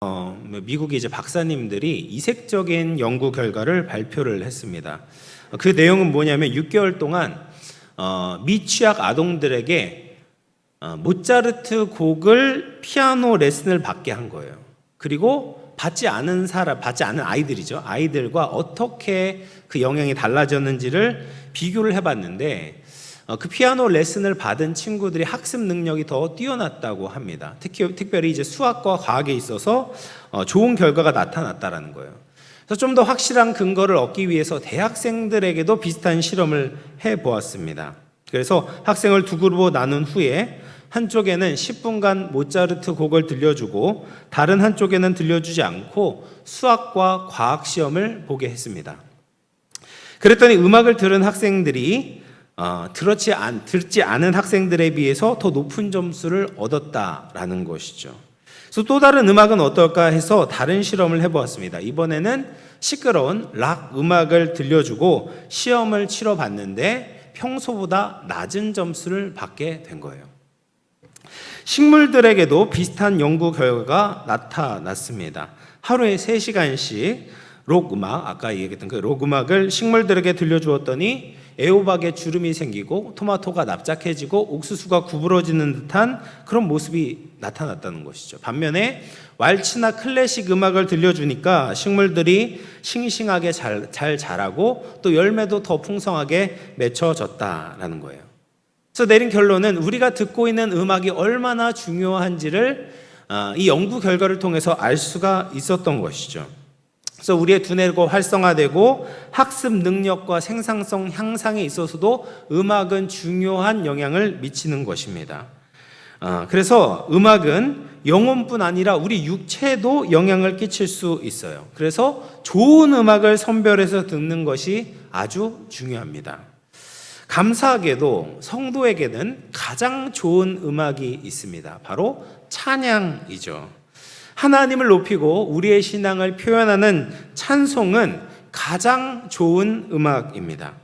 미국의 이제 박사님들이 이색적인 연구 결과를 발표를 했습니다. 그 내용은 뭐냐면 6개월 동안 미취학 아동들에게 모차르트 곡을 피아노 레슨을 받게 한 거예요. 그리고 받지 않은 아이들이죠. 아이들과 어떻게 그 영향이 달라졌는지를 비교를 해봤는데 그 피아노 레슨을 받은 친구들이 학습 능력이 더 뛰어났다고 합니다. 특별히 이제 수학과 과학에 있어서 좋은 결과가 나타났다라는 거예요. 그래서 좀 더 확실한 근거를 얻기 위해서 대학생들에게도 비슷한 실험을 해보았습니다. 그래서 학생을 두 그룹으로 나눈 후에 한쪽에는 10분간 모차르트 곡을 들려주고 다른 한쪽에는 들려주지 않고 수학과 과학 시험을 보게 했습니다. 그랬더니 음악을 들은 학생들이 듣지 않은 학생들에 비해서 더 높은 점수를 얻었다라는 것이죠. 그래서 또 다른 음악은 어떨까 해서 다른 실험을 해보았습니다. 이번에는 시끄러운 락 음악을 들려주고 시험을 치러봤는데 평소보다 낮은 점수를 받게 된 거예요. 식물들에게도 비슷한 연구 결과가 나타났습니다. 하루에 3시간씩 록 음악, 아까 얘기했던 그 록 음악을 식물들에게 들려주었더니 애호박에 주름이 생기고 토마토가 납작해지고 옥수수가 구부러지는 듯한 그런 모습이 나타났다는 것이죠. 반면에 왈츠나 클래식 음악을 들려주니까 식물들이 싱싱하게 잘 자라고 또 열매도 더 풍성하게 맺혀졌다라는 거예요. 그래서 내린 결론은 우리가 듣고 있는 음악이 얼마나 중요한지를 이 연구 결과를 통해서 알 수가 있었던 것이죠. 그래서 우리의 두뇌가 활성화되고 학습 능력과 생산성 향상에 있어서도 음악은 중요한 영향을 미치는 것입니다. 그래서 음악은 영혼뿐 아니라 우리 육체에도 영향을 끼칠 수 있어요. 그래서 좋은 음악을 선별해서 듣는 것이 아주 중요합니다. 감사하게도 성도에게는 가장 좋은 음악이 있습니다. 바로 찬양이죠. 하나님을 높이고 우리의 신앙을 표현하는 찬송은 가장 좋은 음악입니다.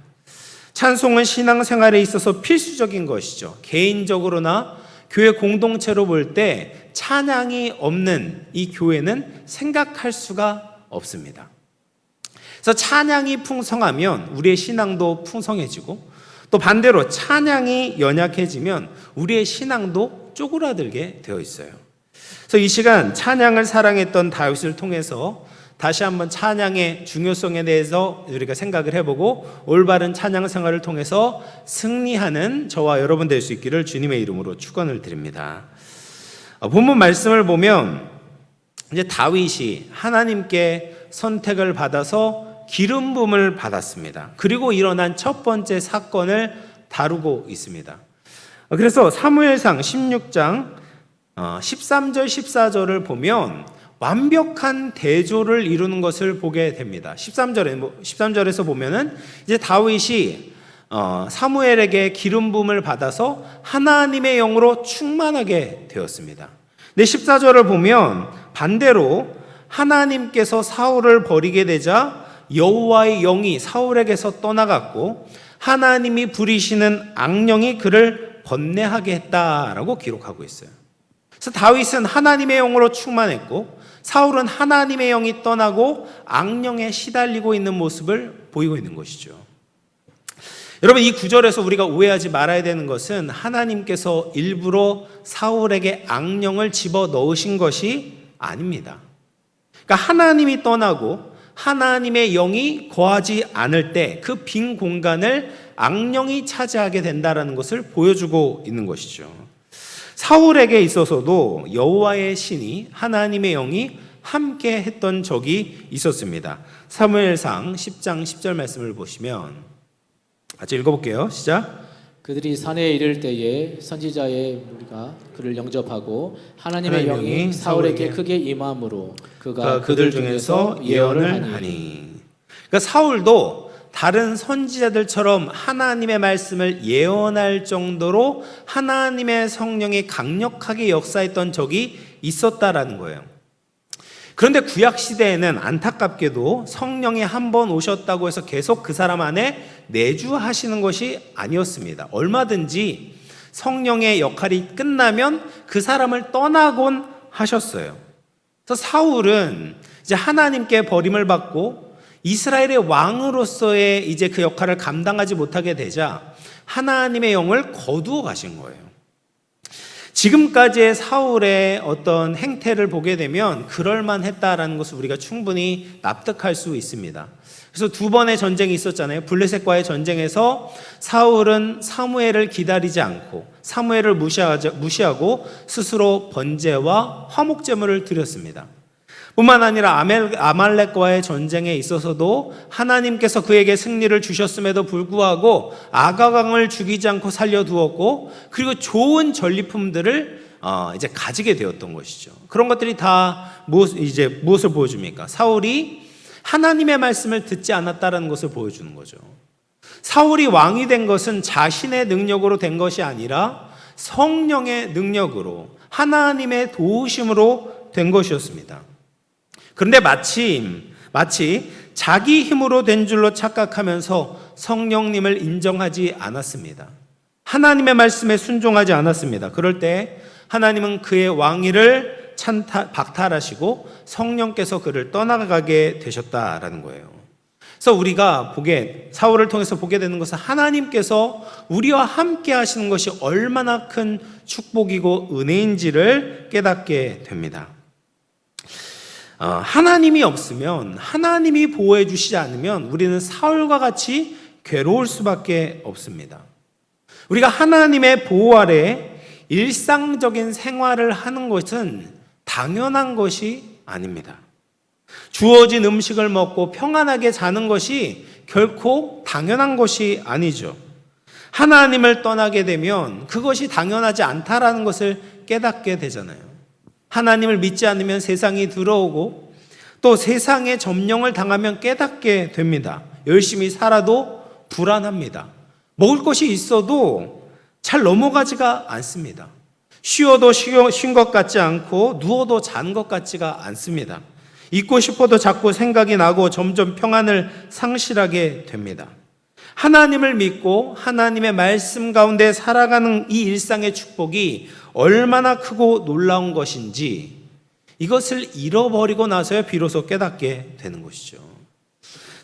찬송은 신앙생활에 있어서 필수적인 것이죠. 개인적으로나 교회 공동체로 볼 때 찬양이 없는 이 교회는 생각할 수가 없습니다. 그래서 찬양이 풍성하면 우리의 신앙도 풍성해지고 또 반대로 찬양이 연약해지면 우리의 신앙도 쪼그라들게 되어 있어요. 그래서 이 시간 찬양을 사랑했던 다윗을 통해서 다시 한번 찬양의 중요성에 대해서 우리가 생각을 해보고 올바른 찬양 생활을 통해서 승리하는 저와 여러분 될 수 있기를 주님의 이름으로 축원을 드립니다. 본문 말씀을 보면 이제 다윗이 하나님께 선택을 받아서 기름 부음을 받았습니다. 그리고 일어난 첫 번째 사건을 다루고 있습니다. 그래서 사무엘상 16장 13절 14절을 보면 완벽한 대조를 이루는 것을 보게 됩니다. 13절에서 보면은 이제 다윗이 사무엘에게 기름 부음을 받아서 하나님의 영으로 충만하게 되었습니다. 근데 14절을 보면 반대로 하나님께서 사울을 버리게 되자 여호와의 영이 사울에게서 떠나갔고 하나님이 부리시는 악령이 그를 번뇌하게 했다라고 기록하고 있어요. 그래서 다윗은 하나님의 영으로 충만했고 사울은 하나님의 영이 떠나고 악령에 시달리고 있는 모습을 보이고 있는 것이죠. 여러분, 이 구절에서 우리가 오해하지 말아야 되는 것은 하나님께서 일부러 사울에게 악령을 집어넣으신 것이 아닙니다. 그러니까 하나님이 떠나고 하나님의 영이 거하지 않을 때 그 빈 공간을 악령이 차지하게 된다는 것을 보여주고 있는 것이죠. 사울에게 있어서도 여호와의 신이 하나님의 영이 함께 했던 적이 있었습니다. 사무엘상 10장 10절 말씀을 보시면 같이 읽어볼게요. 시작. 그들이 산에 이를 때에 선지자의 무리가 그를 영접하고 하나님의 영이 사울에게 크게 임함으로 그가 그들 중에서 예언을 하니. 그러니까 사울도 다른 선지자들처럼 하나님의 말씀을 예언할 정도로 하나님의 성령이 강력하게 역사했던 적이 있었다라는 거예요. 그런데 구약 시대에는 안타깝게도 성령이 한 번 오셨다고 해서 계속 그 사람 안에 내주하시는 것이 아니었습니다. 얼마든지 성령의 역할이 끝나면 그 사람을 떠나곤 하셨어요. 그래서 사울은 이제 하나님께 버림을 받고 이스라엘의 왕으로서의 이제 그 역할을 감당하지 못하게 되자 하나님의 영을 거두어 가신 거예요. 지금까지의 사울의 어떤 행태를 보게 되면 그럴만했다라는 것을 우리가 충분히 납득할 수 있습니다. 그래서 두 번의 전쟁이 있었잖아요. 블레셋과의 전쟁에서 사울은 사무엘을 기다리지 않고 사무엘을 무시하고 스스로 번제와 화목제물을 드렸습니다. 뿐만 아니라 아말렉과의 전쟁에 있어서도 하나님께서 그에게 승리를 주셨음에도 불구하고 아가강을 죽이지 않고 살려두었고, 그리고 좋은 전리품들을 이제 가지게 되었던 것이죠. 그런 것들이 다 무엇을 보여줍니까? 사울이 하나님의 말씀을 듣지 않았다는 것을 보여주는 거죠. 사울이 왕이 된 것은 자신의 능력으로 된 것이 아니라 성령의 능력으로, 하나님의 도우심으로 된 것이었습니다. 그런데 마치 자기 힘으로 된 줄로 착각하면서 성령님을 인정하지 않았습니다. 하나님의 말씀에 순종하지 않았습니다. 그럴 때 하나님은 그의 왕위를 박탈하시고 성령께서 그를 떠나가게 되셨다라는 거예요. 그래서 우리가 사울을 통해서 보게 되는 것은 하나님께서 우리와 함께 하시는 것이 얼마나 큰 축복이고 은혜인지를 깨닫게 됩니다. 하나님이 없으면, 하나님이 보호해 주시지 않으면 우리는 사울과 같이 괴로울 수밖에 없습니다. 우리가 하나님의 보호 아래 일상적인 생활을 하는 것은 당연한 것이 아닙니다. 주어진 음식을 먹고 평안하게 자는 것이 결코 당연한 것이 아니죠. 하나님을 떠나게 되면 그것이 당연하지 않다라는 것을 깨닫게 되잖아요. 하나님을 믿지 않으면 세상이 들어오고 또 세상에 점령을 당하면 깨닫게 됩니다. 열심히 살아도 불안합니다. 먹을 것이 있어도 잘 넘어가지가 않습니다. 쉬어도 쉰 것 같지 않고 누워도 잔 것 같지가 않습니다. 잊고 싶어도 자꾸 생각이 나고 점점 평안을 상실하게 됩니다. 하나님을 믿고 하나님의 말씀 가운데 살아가는 이 일상의 축복이 얼마나 크고 놀라운 것인지, 이것을 잃어버리고 나서야 비로소 깨닫게 되는 것이죠.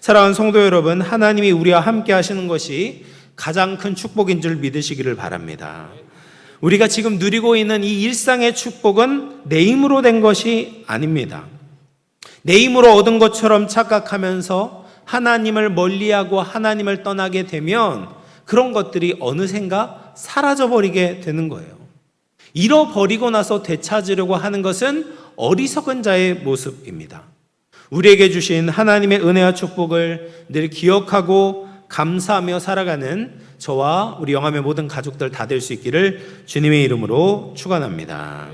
사랑하는 성도 여러분, 하나님이 우리와 함께 하시는 것이 가장 큰 축복인 줄 믿으시기를 바랍니다. 우리가 지금 누리고 있는 이 일상의 축복은 내 힘으로 된 것이 아닙니다. 내 힘으로 얻은 것처럼 착각하면서 하나님을 멀리하고 하나님을 떠나게 되면 그런 것들이 어느샌가 사라져버리게 되는 거예요. 잃어버리고 나서 되찾으려고 하는 것은 어리석은 자의 모습입니다. 우리에게 주신 하나님의 은혜와 축복을 늘 기억하고 감사하며 살아가는 저와 우리 영암의 모든 가족들 다 될 수 있기를 주님의 이름으로 축원합니다.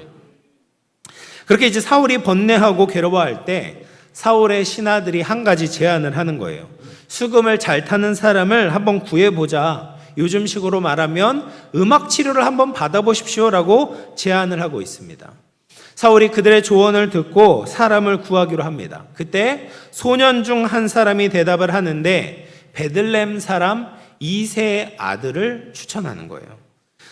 그렇게 이제 사울이 번뇌하고 괴로워할 때 사울의 신하들이 한 가지 제안을 하는 거예요. 수금을 잘 타는 사람을 한번 구해보자. 요즘식으로 말하면 음악 치료를 한번 받아보십시오라고 제안을 하고 있습니다. 사울이 그들의 조언을 듣고 사람을 구하기로 합니다. 그때 소년 중 한 사람이 대답을 하는데 베들레헴 사람 이새의 아들을 추천하는 거예요.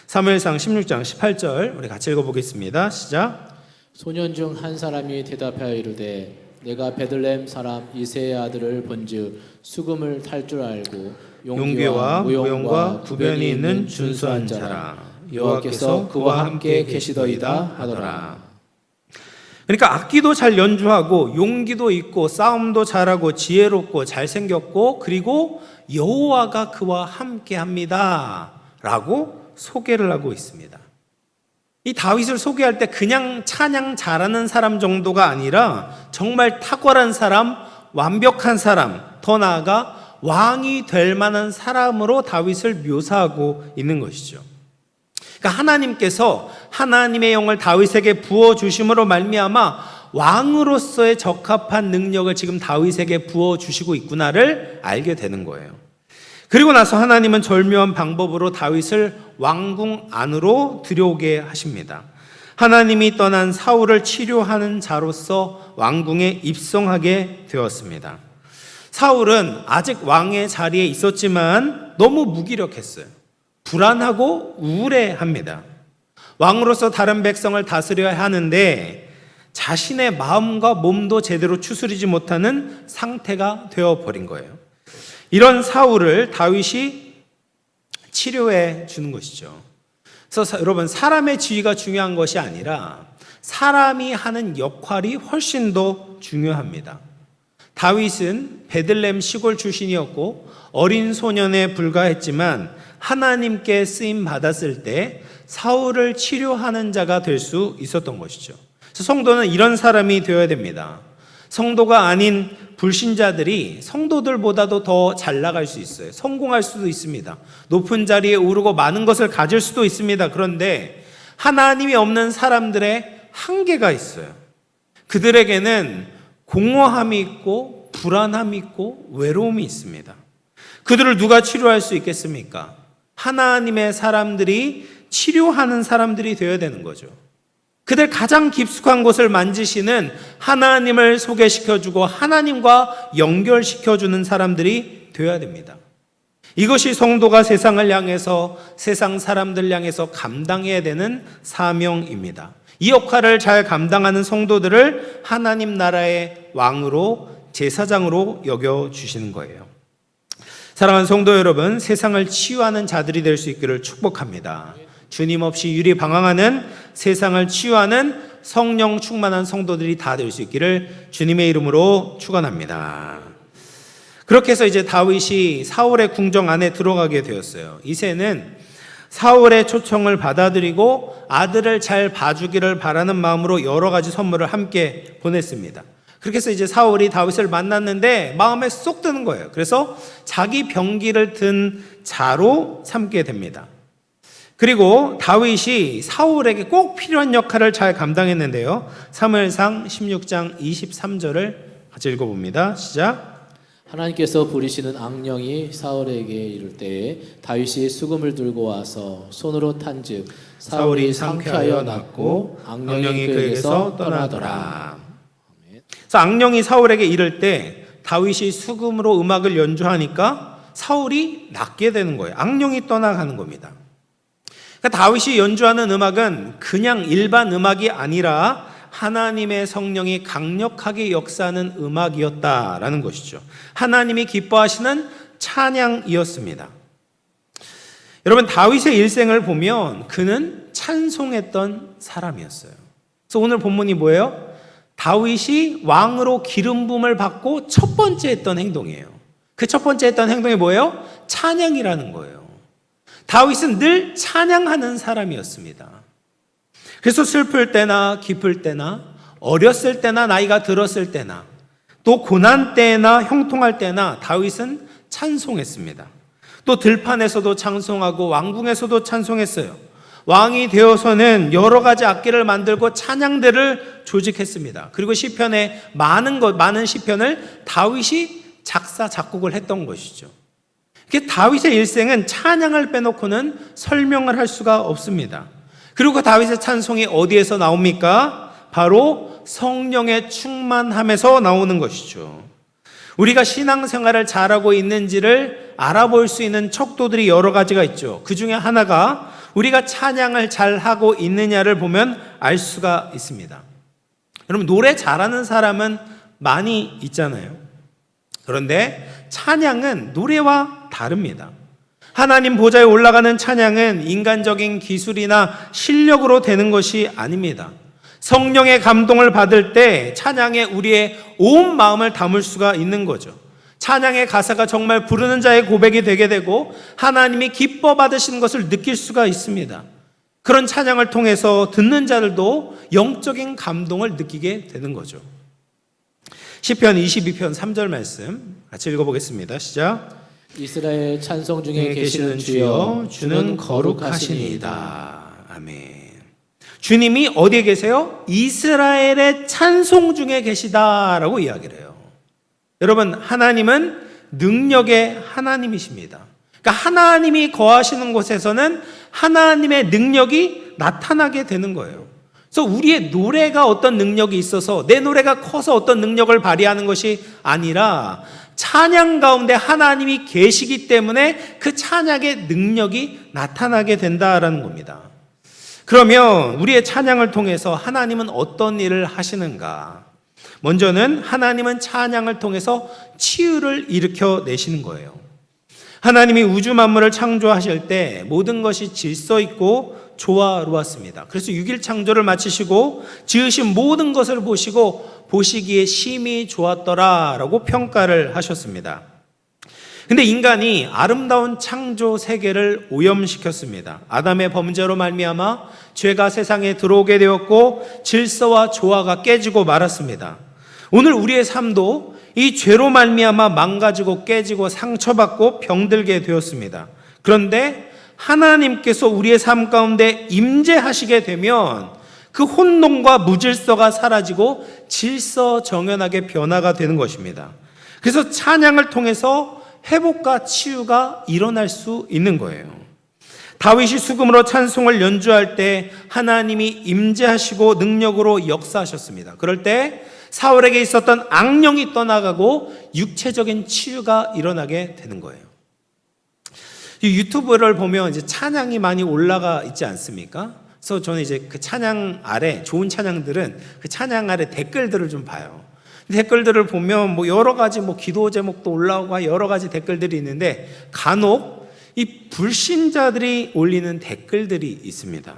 사무엘상 16장 18절 우리 같이 읽어보겠습니다. 시작. 소년 중 한 사람이 대답하여 이르되 내가 베들레헴 사람 이새의 아들을 본즉 수금을 탈 줄 알고 용기와 무용과 구변이 있는 준수한 자라. 여호와께서 그와 함께 계시더이다 하더라. 그러니까 악기도 잘 연주하고 용기도 있고 싸움도 잘하고 지혜롭고 잘생겼고 그리고 여호와가 그와 함께합니다 라고 소개를 하고 있습니다. 이 다윗을 소개할 때 그냥 찬양 잘하는 사람 정도가 아니라 정말 탁월한 사람, 완벽한 사람, 더 나아가 왕이 될 만한 사람으로 다윗을 묘사하고 있는 것이죠. 그러니까 하나님께서 하나님의 영을 다윗에게 부어주심으로 말미암아 왕으로서의 적합한 능력을 지금 다윗에게 부어주시고 있구나를 알게 되는 거예요. 그리고 나서 하나님은 절묘한 방법으로 다윗을 왕궁 안으로 들여오게 하십니다. 하나님이 떠난 사울을 치료하는 자로서 왕궁에 입성하게 되었습니다. 사울은 아직 왕의 자리에 있었지만 너무 무기력했어요. 불안하고 우울해합니다. 왕으로서 다른 백성을 다스려야 하는데 자신의 마음과 몸도 제대로 추스리지 못하는 상태가 되어버린 거예요. 이런 사울을 다윗이 치료해 주는 것이죠. 그래서 여러분, 사람의 지위가 중요한 것이 아니라 사람이 하는 역할이 훨씬 더 중요합니다. 다윗은 베들레헴 시골 출신이었고 어린 소년에 불과했지만 하나님께 쓰임 받았을 때 사울을 치료하는 자가 될 수 있었던 것이죠. 그래서 성도는 이런 사람이 되어야 됩니다. 성도가 아닌 불신자들이 성도들보다도 더 잘 나갈 수 있어요. 성공할 수도 있습니다. 높은 자리에 오르고 많은 것을 가질 수도 있습니다. 그런데 하나님이 없는 사람들의 한계가 있어요. 그들에게는 공허함이 있고 불안함이 있고 외로움이 있습니다. 그들을 누가 치료할 수 있겠습니까? 하나님의 사람들이 치료하는 사람들이 되어야 되는 거죠. 그들 가장 깊숙한 곳을 만지시는 하나님을 소개시켜주고 하나님과 연결시켜주는 사람들이 되어야 됩니다. 이것이 성도가 세상을 향해서, 세상 사람들 향해서 감당해야 되는 사명입니다. 이 역할을 잘 감당하는 성도들을 하나님 나라의 왕으로, 제사장으로 여겨주시는 거예요. 사랑하는 성도 여러분, 세상을 치유하는 자들이 될 수 있기를 축복합니다. 주님 없이 유리방황하는, 세상을 치유하는 성령 충만한 성도들이 다 될 수 있기를 주님의 이름으로 축원합니다. 그렇게 해서 이제 다윗이 사울의 궁정 안에 들어가게 되었어요. 이새는 사울의 초청을 받아들이고 아들을 잘 봐주기를 바라는 마음으로 여러 가지 선물을 함께 보냈습니다. 그렇게 해서 이제 사울이 다윗을 만났는데 마음에 쏙 드는 거예요. 그래서 자기 병기를 든 자로 삼게 됩니다. 그리고 다윗이 사울에게 꼭 필요한 역할을 잘 감당했는데요. 사무엘상 16장 23절을 같이 읽어봅니다. 시작. 하나님께서 부리시는 악령이 사울에게 이를 때에 다윗이 수금을 들고 와서 손으로 탄즉 사울이 상쾌하여 낫고 악령이 그에게서 떠나더라. 그래서 악령이 사울에게 이를 때 다윗이 수금으로 음악을 연주하니까 사울이 낫게 되는 거예요. 악령이 떠나가는 겁니다. 그러니까 다윗이 연주하는 음악은 그냥 일반 음악이 아니라 하나님의 성령이 강력하게 역사하는 음악이었다라는 것이죠. 하나님이 기뻐하시는 찬양이었습니다. 여러분, 다윗의 일생을 보면 그는 찬송했던 사람이었어요. 그래서 오늘 본문이 뭐예요? 다윗이 왕으로 기름 부음을 받고 첫 번째 했던 행동이에요. 그 첫 번째 했던 행동이 뭐예요? 찬양이라는 거예요. 다윗은 늘 찬양하는 사람이었습니다. 그래서 슬플 때나 기쁠 때나 어렸을 때나 나이가 들었을 때나 또 고난 때나 형통할 때나 다윗은 찬송했습니다. 또 들판에서도 찬송하고 왕궁에서도 찬송했어요. 왕이 되어서는 여러 가지 악기를 만들고 찬양대를 조직했습니다. 그리고 시편에 많은 시편을 다윗이 작사 작곡을 했던 것이죠. 다윗의 일생은 찬양을 빼놓고는 설명을 할 수가 없습니다. 그리고 다윗의 찬송이 어디에서 나옵니까? 바로 성령의 충만함에서 나오는 것이죠. 우리가 신앙생활을 잘하고 있는지를 알아볼 수 있는 척도들이 여러 가지가 있죠. 그 중에 하나가 우리가 찬양을 잘하고 있느냐를 보면 알 수가 있습니다. 여러분, 노래 잘하는 사람은 많이 있잖아요. 그런데 찬양은 노래와 다릅니다. 하나님 보좌에 올라가는 찬양은 인간적인 기술이나 실력으로 되는 것이 아닙니다. 성령의 감동을 받을 때 찬양에 우리의 온 마음을 담을 수가 있는 거죠. 찬양의 가사가 정말 부르는 자의 고백이 되게 되고 하나님이 기뻐 받으시는 것을 느낄 수가 있습니다. 그런 찬양을 통해서 듣는 자들도 영적인 감동을 느끼게 되는 거죠. 시편 22편 3절 말씀 같이 읽어보겠습니다. 시작. 이스라엘 찬송 중에 계시는 주여 주는 거룩하시니이다. 아멘. 주님이 어디에 계세요? 이스라엘의 찬송 중에 계시다라고 이야기를 해요. 여러분, 하나님은 능력의 하나님이십니다. 그러니까 하나님이 거하시는 곳에서는 하나님의 능력이 나타나게 되는 거예요. 그래서 우리의 노래가 어떤 능력이 있어서 내 노래가 커서 어떤 능력을 발휘하는 것이 아니라 찬양 가운데 하나님이 계시기 때문에 그 찬양의 능력이 나타나게 된다라는 겁니다. 그러면 우리의 찬양을 통해서 하나님은 어떤 일을 하시는가? 먼저는 하나님은 찬양을 통해서 치유를 일으켜 내시는 거예요. 하나님이 우주 만물을 창조하실 때 모든 것이 질서 있고 조화로웠습니다. 그래서 6일 창조를 마치시고 지으신 모든 것을 보시고 보시기에 심히 좋았더라라고 평가를 하셨습니다. 근데 인간이 아름다운 창조 세계를 오염시켰습니다. 아담의 범죄로 말미암아 죄가 세상에 들어오게 되었고 질서와 조화가 깨지고 말았습니다. 오늘 우리의 삶도 이 죄로 말미암아 망가지고 깨지고 상처받고 병들게 되었습니다. 그런데 하나님께서 우리의 삶 가운데 임재하시게 되면 그 혼돈과 무질서가 사라지고 질서정연하게 변화가 되는 것입니다. 그래서 찬양을 통해서 회복과 치유가 일어날 수 있는 거예요. 다윗이 수금으로 찬송을 연주할 때 하나님이 임재하시고 능력으로 역사하셨습니다. 그럴 때 사울에게 있었던 악령이 떠나가고 육체적인 치유가 일어나게 되는 거예요. 이 유튜브를 보면 이제 찬양이 많이 올라가 있지 않습니까? 그래서 저는 이제 그 찬양 아래, 좋은 찬양들은 그 찬양 아래 댓글들을 좀 봐요. 댓글들을 보면 뭐 여러 가지 뭐 기도 제목도 올라오고 여러 가지 댓글들이 있는데 간혹 이 불신자들이 올리는 댓글들이 있습니다.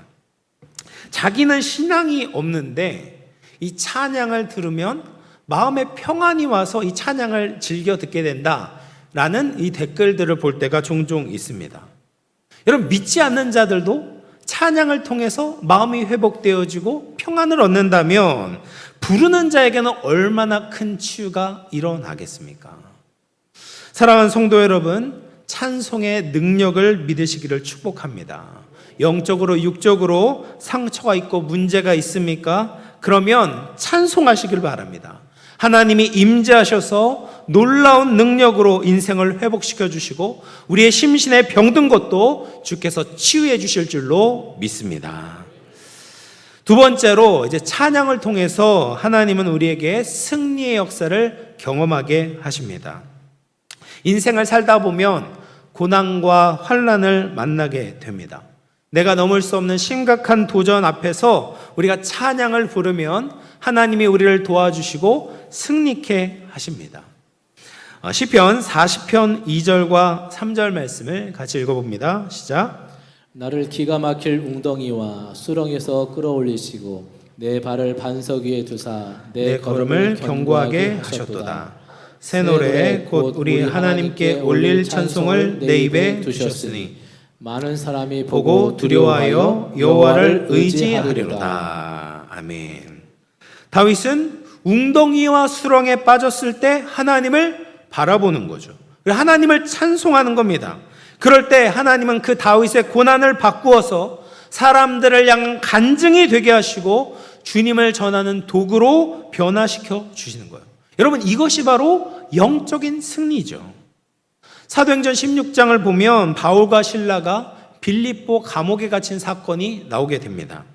자기는 신앙이 없는데 이 찬양을 들으면 마음에 평안이 와서 이 찬양을 즐겨 듣게 된다라는 이 댓글들을 볼 때가 종종 있습니다. 여러분, 믿지 않는 자들도 찬양을 통해서 마음이 회복되어지고 평안을 얻는다면 부르는 자에게는 얼마나 큰 치유가 일어나겠습니까? 사랑하는 성도 여러분, 찬송의 능력을 믿으시기를 축복합니다. 영적으로 육적으로 상처가 있고 문제가 있습니까? 그러면 찬송하시길 바랍니다. 하나님이 임재하셔서 놀라운 능력으로 인생을 회복시켜 주시고 우리의 심신에 병든 것도 주께서 치유해 주실 줄로 믿습니다. 두 번째로 이제 찬양을 통해서 하나님은 우리에게 승리의 역사를 경험하게 하십니다. 인생을 살다 보면 고난과 환난을 만나게 됩니다. 내가 넘을 수 없는 심각한 도전 앞에서 우리가 찬양을 부르면 하나님이 우리를 도와주시고 승리케 하십니다. 시편 40편 2절과 3절 말씀을 같이 읽어봅니다. 시작. 나를 기가 막힐 웅덩이와 수렁에서 끌어올리시고 내 발을 반석 위에 두사 내 걸음을 견고하게 하셨도다. 새 노래 곧 우리 하나님께 올릴 찬송을 내 입에 두셨으니 많은 사람이 보고 두려워하여 여호와를 의지하리로다. 아멘. 다윗은 웅덩이와 수렁에 빠졌을 때 하나님을 바라보는 거죠. 하나님을 찬송하는 겁니다. 그럴 때 하나님은 그 다윗의 고난을 바꾸어서 사람들을 향한 간증이 되게 하시고 주님을 전하는 도구로 변화시켜 주시는 거예요. 여러분, 이것이 바로 영적인 승리죠. 사도행전 16장을 보면 바울과 실라가 빌립보 감옥에 갇힌 사건이 나오게 됩니다.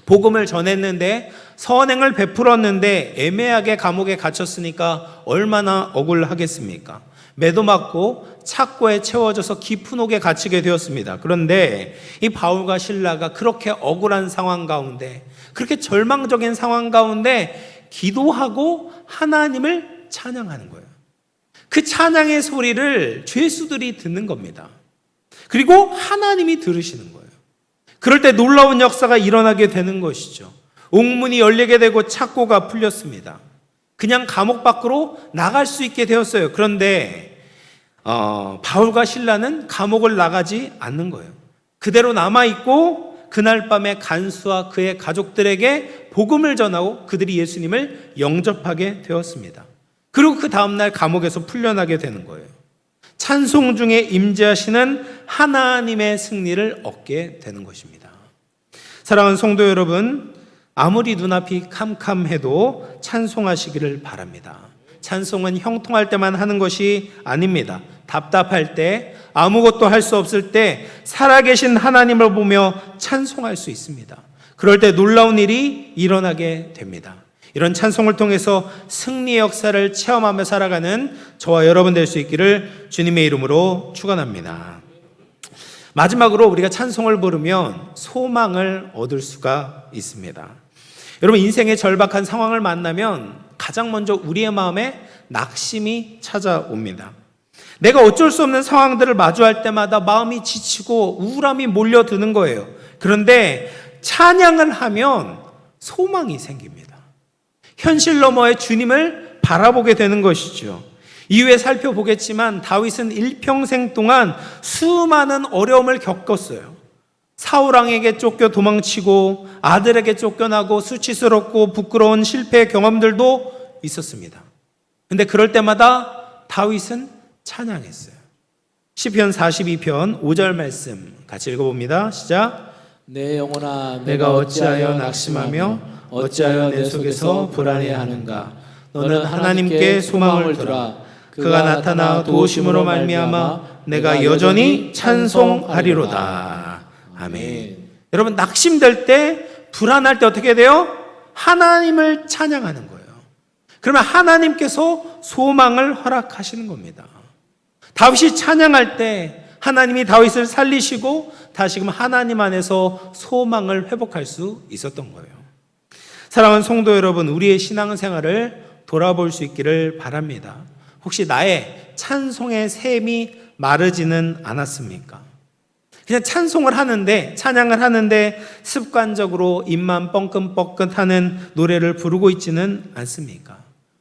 복음을 전했는데 선행을 베풀었는데 애매하게 감옥에 갇혔으니까 얼마나 억울하겠습니까? 매도 맞고 착고에 채워져서 깊은 옥에 갇히게 되었습니다. 그런데 이 바울과 실라가 그렇게 억울한 상황 가운데, 그렇게 절망적인 상황 가운데 기도하고 하나님을 찬양하는 거예요. 그 찬양의 소리를 죄수들이 듣는 겁니다. 그리고 하나님이 들으시는 거예요. 그럴 때 놀라운 역사가 일어나게 되는 것이죠. 옥문이 열리게 되고 착고가 풀렸습니다. 그냥 감옥 밖으로 나갈 수 있게 되었어요. 그런데 바울과 실라는 감옥을 나가지 않는 거예요. 그대로 남아있고 그날 밤에 간수와 그의 가족들에게 복음을 전하고 그들이 예수님을 영접하게 되었습니다. 그리고 그 다음날 감옥에서 풀려나게 되는 거예요. 찬송 중에 임재하시는 하나님의 승리를 얻게 되는 것입니다. 사랑하는 성도 여러분, 아무리 눈앞이 캄캄해도 찬송하시기를 바랍니다. 찬송은 형통할 때만 하는 것이 아닙니다. 답답할 때, 아무것도 할 수 없을 때 살아계신 하나님을 보며 찬송할 수 있습니다. 그럴 때 놀라운 일이 일어나게 됩니다. 이런 찬송을 통해서 승리의 역사를 체험하며 살아가는 저와 여러분 될 수 있기를 주님의 이름으로 축원합니다. 마지막으로 우리가 찬송을 부르면 소망을 얻을 수가 있습니다. 여러분, 인생의 절박한 상황을 만나면 가장 먼저 우리의 마음에 낙심이 찾아옵니다. 내가 어쩔 수 없는 상황들을 마주할 때마다 마음이 지치고 우울함이 몰려드는 거예요. 그런데 찬양을 하면 소망이 생깁니다. 현실 너머의 주님을 바라보게 되는 것이죠. 이후에 살펴보겠지만 다윗은 일평생 동안 수많은 어려움을 겪었어요. 사울왕에게 쫓겨 도망치고 아들에게 쫓겨나고 수치스럽고 부끄러운 실패의 경험들도 있었습니다. 근데 그럴 때마다 다윗은 찬양했어요. 시편 42편 5절 말씀 같이 읽어봅니다. 시작. 내 영혼아 내가 어찌하여 낙심하며 어찌하여 내 속에서 불안해하는가. 너는 하나님께 소망을 두라. 그가 나타나 도우심으로 말미암아 내가 여전히 찬송하리로다. 아멘. 여러분, 낙심될 때, 불안할 때 어떻게 돼요? 하나님을 찬양하는 거예요. 그러면 하나님께서 소망을 허락하시는 겁니다. 다윗이 찬양할 때 하나님이 다윗을 살리시고 다시금 하나님 안에서 소망을 회복할 수 있었던 거예요. 사랑하는 성도 여러분, 우리의 신앙생활을 돌아볼 수 있기를 바랍니다. 혹시 나의 찬송의 샘이 마르지는 않았습니까? 그냥 찬송을 하는데, 찬양을 하는데 습관적으로 입만 뻥긋뻥긋하는 노래를 부르고 있지는 않습니까?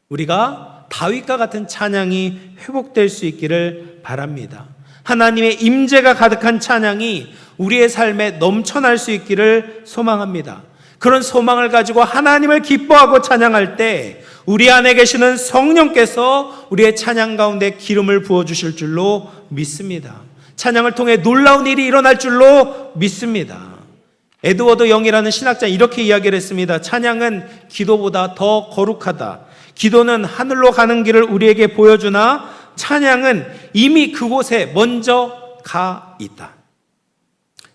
우리가 다윗과 같은 찬양이 회복될 수 있기를 바랍니다. 하나님의 임재가 가득한 찬양이 우리의 삶에 넘쳐날 수 있기를 소망합니다. 그런 소망을 가지고 하나님을 기뻐하고 찬양할 때 우리 안에 계시는 성령께서 우리의 찬양 가운데 기름을 부어주실 줄로 믿습니다. 찬양을 통해 놀라운 일이 일어날 줄로 믿습니다. 에드워드 영이라는 신학자 이렇게 이야기를 했습니다. 찬양은 기도보다 더 거룩하다. 기도는 하늘로 가는 길을 우리에게 보여주나 찬양은 이미 그곳에 먼저 가 있다.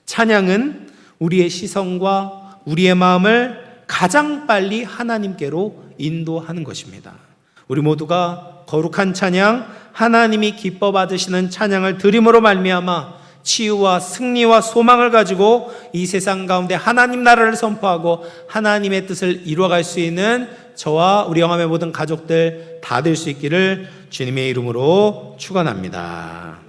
찬양은 우리의 시선과 우리의 마음을 가장 빨리 하나님께로 인도하는 것입니다. 우리 모두가 거룩한 찬양, 하나님이 기뻐 받으시는 찬양을 드림으로 말미암아 치유와 승리와 소망을 가지고 이 세상 가운데 하나님 나라를 선포하고 하나님의 뜻을 이루어갈 수 있는 저와 우리 영암의 모든 가족들 다 될 수 있기를 주님의 이름으로 축원합니다.